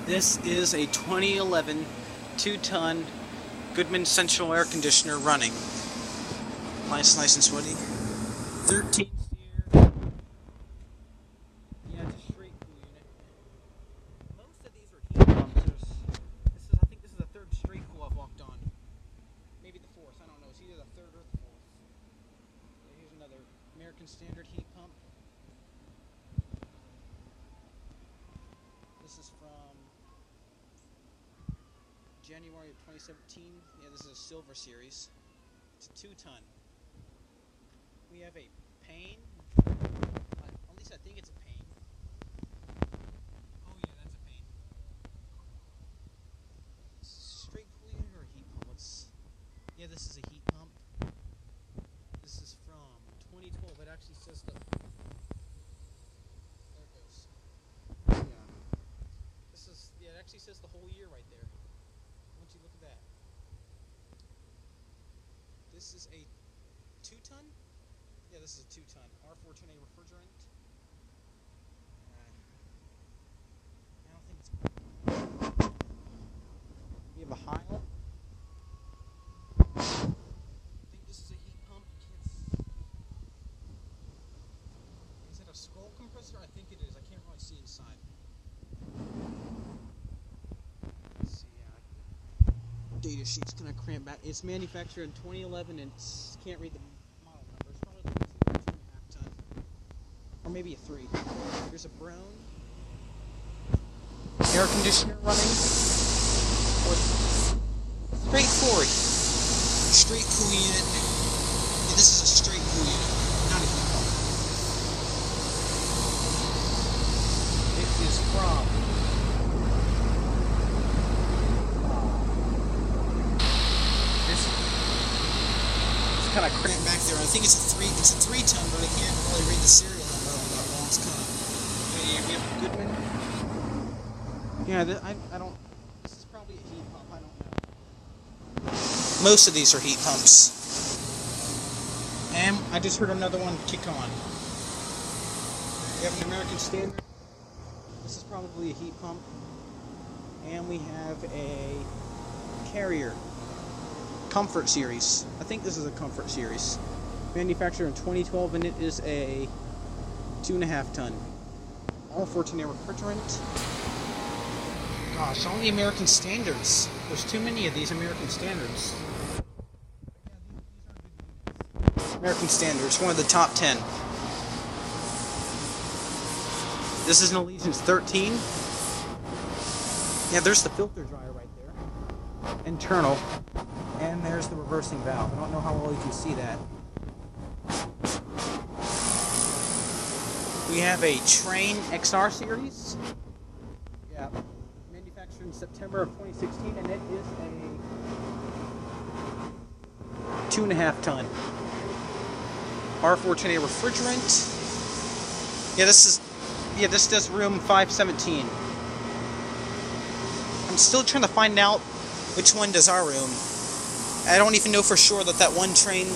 This is a 2011 2-ton Goodman central air conditioner running. Nice and sweaty. 13 SEER. Yeah, it's a straight cool unit. Most of these are heat pumps. I think this is the third straight cool I've walked on. Maybe the fourth. I don't know. It's either the third or the fourth. Here's another American Standard heat pump. This is from January of 2017. Yeah, this is a silver series. It's a 2-ton. We have a pane. At least I think it's a pane. Oh yeah, that's a pane. Straight cool unit or a heat pump? Yeah, this is a heat pump. This is from 2012. It actually says the. There it goes. Yeah. It actually says the whole year right there. Once you look at that. This is a 2-ton? Yeah, this is a 2-ton. R410A refrigerant. I don't think it's. We have a Heil. I think this is a heat pump. Is it a scroll compressor? I think it is. I can't really see inside. Data sheet's gonna cramp back. It's manufactured in 2011 and can't read the model number. It's probably like a 2.5 ton. Or maybe a 3. There's a Brown air conditioner running. Straightforward. Straight cool unit. Yeah, this is a straight cool unit, not a heat pump. It is from kind of cramped back there. I think it's a 3-ton, but I can't really read the serial number on that one. It's kind of. Yeah, we have a Goodman. Yeah, I don't. This is probably a heat pump. I don't know. Most of these are heat pumps. And I just heard another one kick on. We have an American Standard. This is probably a heat pump. And we have a Carrier Comfort series. I think this is a Comfort series. Manufactured in 2012, and it is a 2.5-ton. R410A refrigerant. Gosh, only American Standards. There's too many of these American Standards. American Standards, one of the top 10. This is an Allegiance 13. Yeah, there's the filter dryer right there. Internal. And there's the reversing valve. I don't know how well you can see that. We have a Train XR series. Yeah. Manufactured in September of 2016, and it is a 2.5-ton. R410A refrigerant. Yeah, this does room 517. I'm still trying to find out which one does our room. I don't even know for sure that one train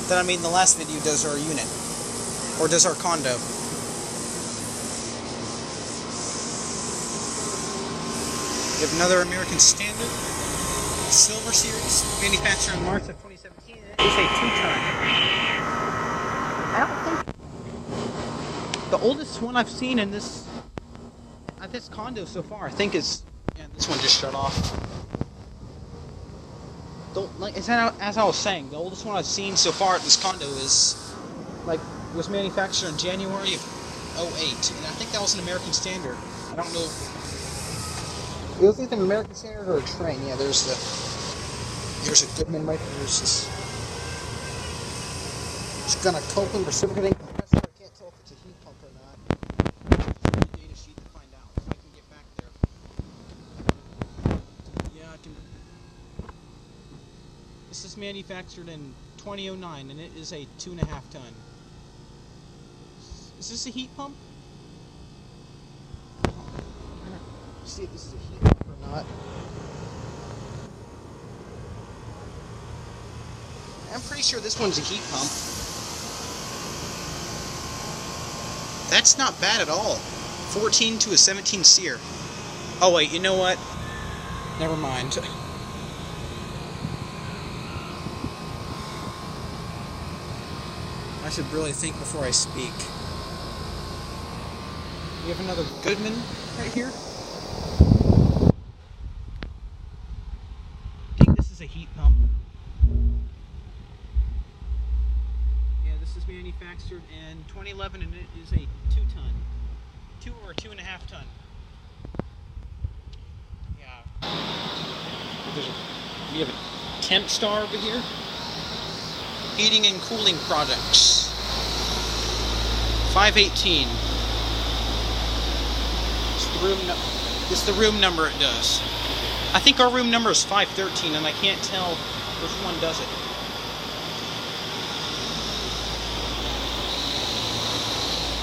that I made in the last video does our unit. Or does our condo. We have another American Standard. Silver series. Manufactured in March of 2017. It is a 2-ton. I don't think... The oldest one I've seen in this... At this condo so far, I think is... Yeah, this one just shut off. As I was saying, the oldest one I've seen so far at this condo was manufactured in January of 2008, and I think that was an American Standard. I don't know. It was either an American Standard or a Train. Yeah, there's a Goodman right there. It's got a Copeland reciprocating compressor. I can't tell if it's a heat pump or not. The data sheet to find out if I can get back there. Yeah, I can. This is manufactured in 2009, and it is a 2.5-ton. Is this a heat pump? Let's see if this is a heat pump or not. I'm pretty sure this one's a heat pump. That's not bad at all. 14 to a 17 SEER. Oh wait, you know what? Never mind. I should really think before I speak. We have another Goodman right here. I think this is a heat pump. Yeah, this is manufactured in 2011 and it is a 2-ton. 2 or 2.5 ton. Yeah. We have a temp star over here. Heating and cooling products. 518. It's the room number it does. I think our room number is 513 and I can't tell which one does it.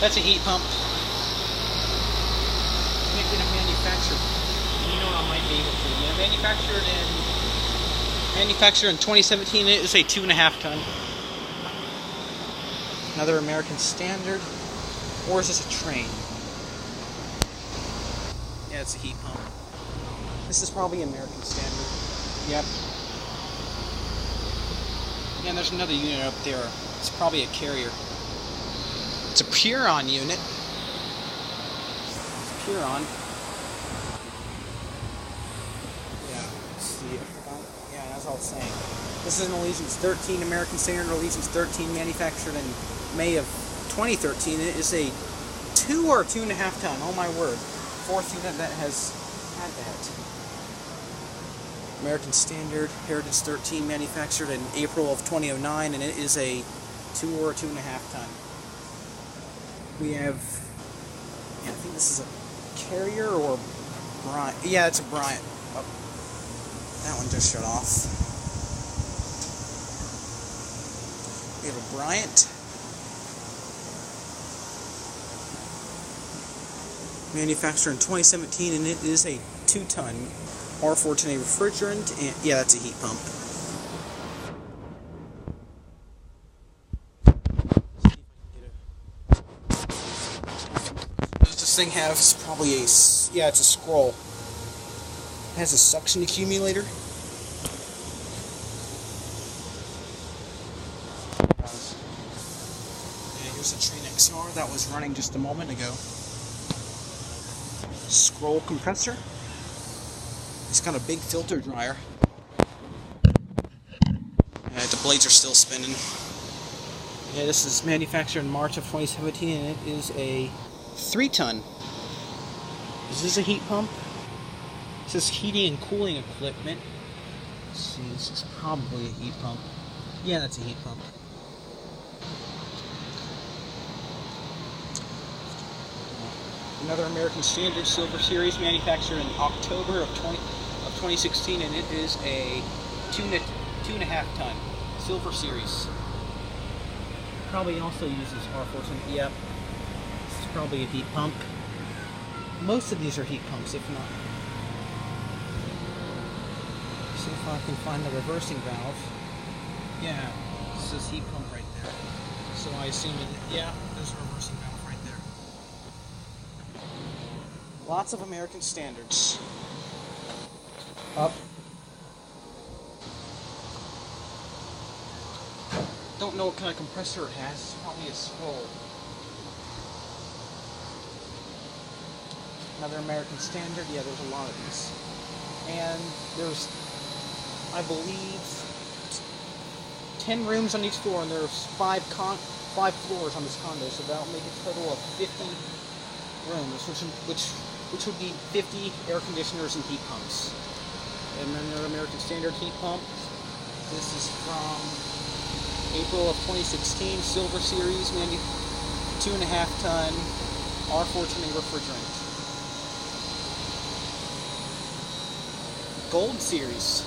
That's a heat pump. Can't get it manufactured. You know I might be able to. Yeah, manufactured in 2017. It is a 2.5 ton. Another American Standard. Or is this a train? Yeah, it's a heat pump. This is probably American Standard. Yep. Yeah, and there's another unit up there. It's probably a Carrier. It's a Puron unit. It's Puron. Yeah, see, yeah, that's all I was saying. This is an Allegiance 13 American Standard, Allegiance 13, manufactured in May of 2013. It is a 2 or 2.5 ton. Oh my word! 4th unit that has had that. American Standard, Heritage 13, manufactured in April of 2009, and it is a 2 or 2.5 ton. We have, yeah, I think this is a Carrier or Bryant. Yeah, it's a Bryant. Oh, that one just shut off. We have a Bryant. Manufactured in 2017, and it is a 2-ton R14A refrigerant, and yeah, that's a heat pump. Does this thing have? It's probably a, yeah, it's a scroll. It has a suction accumulator. And here's a Train XR that was running just a moment ago. Scroll compressor. It's got a big filter dryer. The blades are still spinning. Yeah, this is manufactured in March of 2017 and it is a 3-ton. Is this a heat pump? It says heating and cooling equipment. Let's see, this is probably a heat pump. Yeah, that's a heat pump. Another American Standard Silver Series, manufactured in October of 2016, and it is a 2.5 ton Silver Series. Probably also uses R14. Yep, it's probably a heat pump. Most of these are heat pumps, if not. See if I can find the reversing valve. Yeah, this is heat pump right there. So I assume it. Yeah, there's a reversing valve right there. Lots of American Standards. Up. Don't know what kind of compressor it has. It's probably a scroll. Another American Standard. Yeah, there's a lot of these. And there's, I believe, 10 rooms on each floor, and there's 5 floors on this condo, so that'll make a total of 50 rooms, which would be 50 air conditioners and heat pumps. And then another American Standard heat pump. This is from April of 2016, Silver Series, 2.5 ton R14A refrigerant. Gold Series,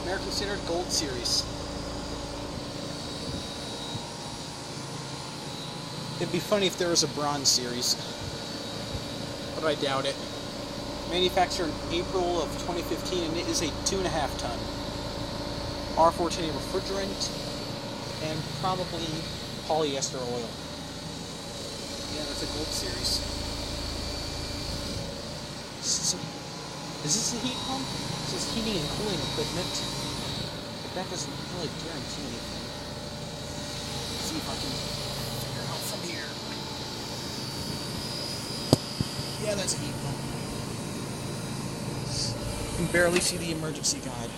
American Standard Gold Series. It'd be funny if there was a Bronze Series, but I doubt it. Manufactured in April of 2015, and it is a 2.5 ton R14A refrigerant and probably polyester oil. Yeah, that's a Gold Series. Is this a heat pump? This is heating and cooling equipment. But that doesn't really guarantee anything. Let's see if I can figure out from here. Yeah, that's a heat pump. You can barely see the emergency guide.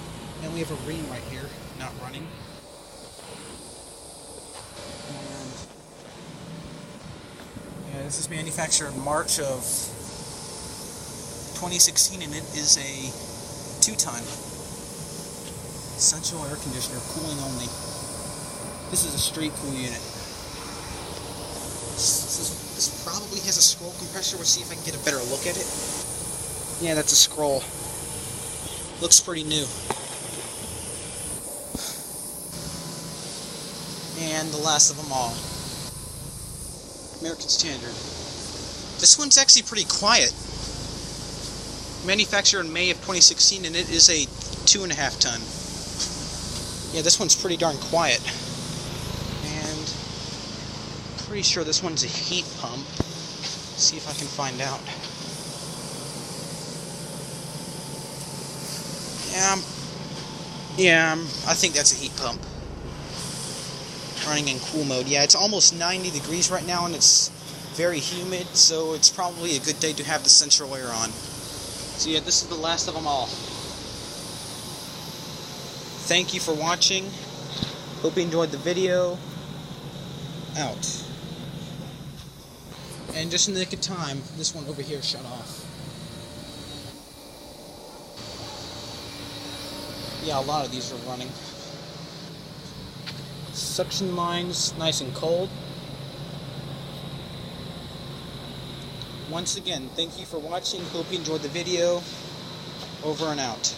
And we have a ring right here, not running. And yeah, this is manufactured in March of 2016, and it is a 2-ton central air conditioner, cooling only. This is a straight cool unit. This probably has a scroll compressor. We'll see if I can get a better look at it. Yeah, that's a scroll. Looks pretty new. And the last of them all, American Standard. This one's actually pretty quiet. Manufactured in May of 2016, and it is a 2.5 ton. Yeah, this one's pretty darn quiet. And I'm pretty sure this one's a heat pump. Let's see if I can find out. Yeah, I think that's a heat pump. Running in cool mode. Yeah, it's almost 90 degrees right now, and it's very humid, so it's probably a good day to have the central air on. So yeah, this is the last of them all. Thank you for watching. Hope you enjoyed the video. Out. And just in the nick of time, this one over here shut off. Yeah, a lot of these are running. Suction lines nice and cold. Once again, thank you for watching. Hope you enjoyed the video. Over and out.